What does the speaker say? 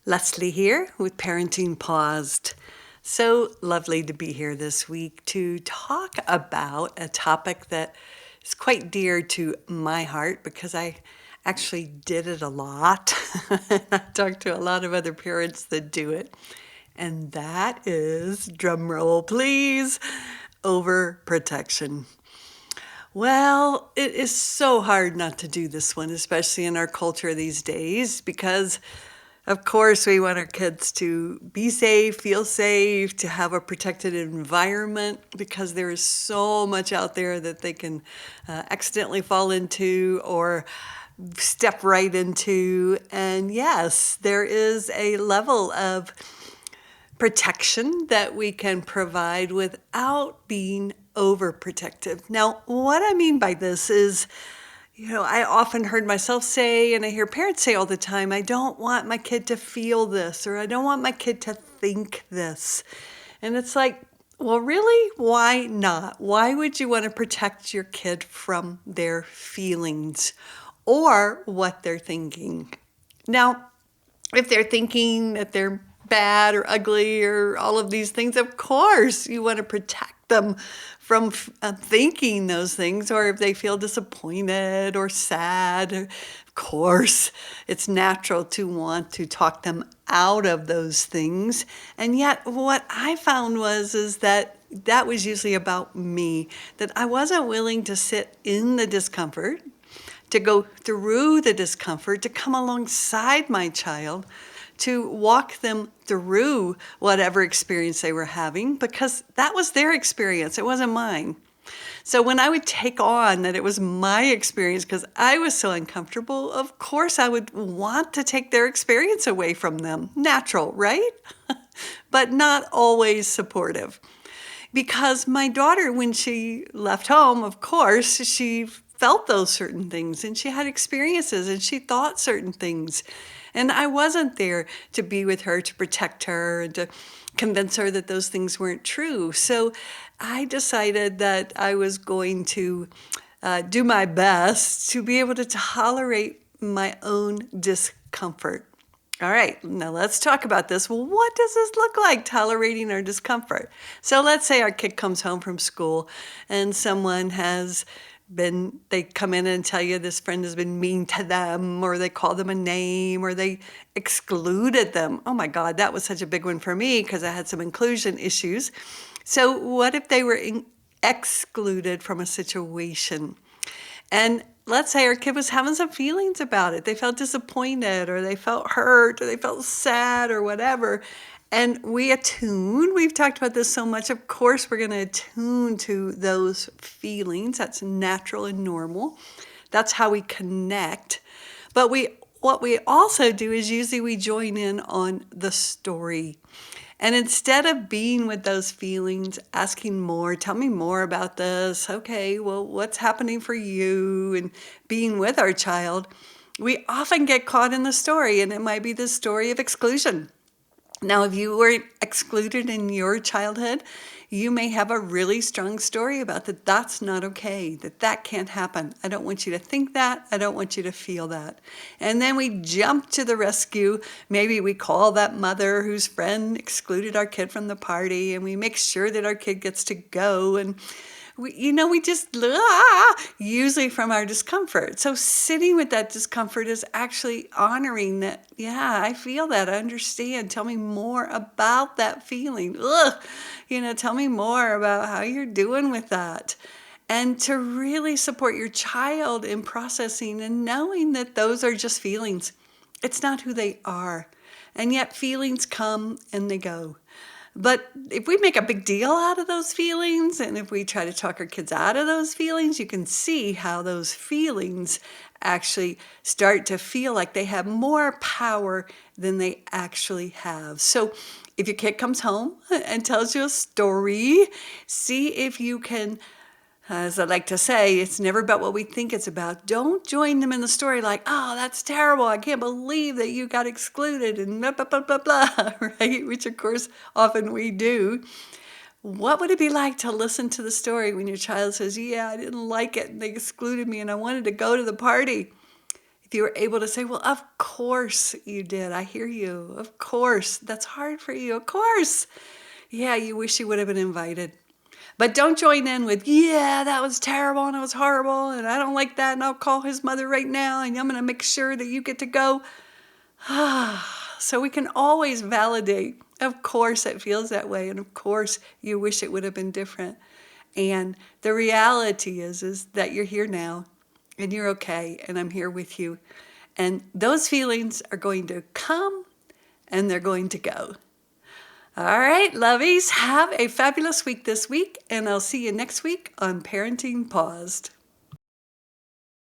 Leslie here with Parenting Paused. So lovely to be here this week to talk about a topic that is quite dear to my heart because I actually did it a lot. I talked to a lot of other parents that do it. And that is, drum roll please, overprotection. Well, it is so hard not to do this one, especially in our culture these days, because of course we want our kids to be safe, feel safe, to have a protected environment, because there is so much out there that they can accidentally fall into or step right into. And yes, there is a level of protection that we can provide without being overprotective. Now, what I mean by this is, I often heard myself say, and I hear parents say all the time, I don't want my kid to feel this, or I don't want my kid to think this. And it's like, well, really, why not? Why would you want to protect your kid from their feelings or what they're thinking? Now, if they're thinking that they're bad or ugly or all of these things, of course you want to protect them from thinking those things. Or if they feel disappointed or sad, of course it's natural to want to talk them out of those things. And yet what I found is that was usually about me, that I wasn't willing to sit in the discomfort, to go through the discomfort, to come alongside my child, to walk them through whatever experience they were having, because that was their experience. It wasn't mine. So when I would take on that it was my experience because I was so uncomfortable, of course I would want to take their experience away from them. Natural, right? But not always supportive. Because my daughter, when she left home, of course, she felt those certain things and she had experiences and she thought certain things. And I wasn't there to be with her, to protect her, and to convince her that those things weren't true. So I decided that I was going to do my best to be able to tolerate my own discomfort. All right, now let's talk about this. Well, what does this look like, tolerating our discomfort? So let's say our kid comes home from school and someone they come in and tell you this friend has been mean to them, or they call them a name, or they excluded them. Oh my God, that was such a big one for me because I had some inclusion issues. So what if they were excluded from a situation? And let's say our kid was having some feelings about it. They felt disappointed, or they felt hurt, or they felt sad, or whatever. And we've talked about this so much, of course we're going to attune to those feelings. That's natural and normal. That's how we connect. But what we also do is usually we join in on the story. And instead of being with those feelings, asking more, tell me more about this. Okay, well, what's happening for you? And being with our child, we often get caught in the story, and it might be the story of exclusion. Now, if you were excluded in your childhood, you may have a really strong story about that. That's not okay, that can't happen. I don't want you to think that. I don't want you to feel that. And then we jump to the rescue. Maybe we call that mother whose friend excluded our kid from the party, and we make sure that our kid gets to go. And we just, usually from our discomfort. So sitting with that discomfort is actually honoring that, yeah, I feel that, I understand. Tell me more about that feeling. Tell me more about how you're doing with that. And to really support your child in processing and knowing that those are just feelings. It's not who they are. And yet feelings come and they go. But if we make a big deal out of those feelings, and if we try to talk our kids out of those feelings, you can see how those feelings actually start to feel like they have more power than they actually have. So if your kid comes home and tells you a story, see if you can, as I like to say, it's never about what we think it's about. Don't join them in the story like, oh, that's terrible. I can't believe that you got excluded and blah, blah, blah, blah, blah, right? Which, of course, often we do. What would it be like to listen to the story when your child says, yeah, I didn't like it and they excluded me and I wanted to go to the party? If you were able to say, well, of course you did. I hear you. Of course. That's hard for you. Of course. Yeah, you wish you would have been invited. But don't join in with, yeah, that was terrible and it was horrible and I don't like that and I'll call his mother right now and I'm going to make sure that you get to go. So we can always validate. Of course it feels that way, and of course you wish it would have been different. And the reality is that you're here now and you're okay and I'm here with you. And those feelings are going to come and they're going to go. All right, lovies, have a fabulous week this week, and I'll see you next week on Parenting Paused.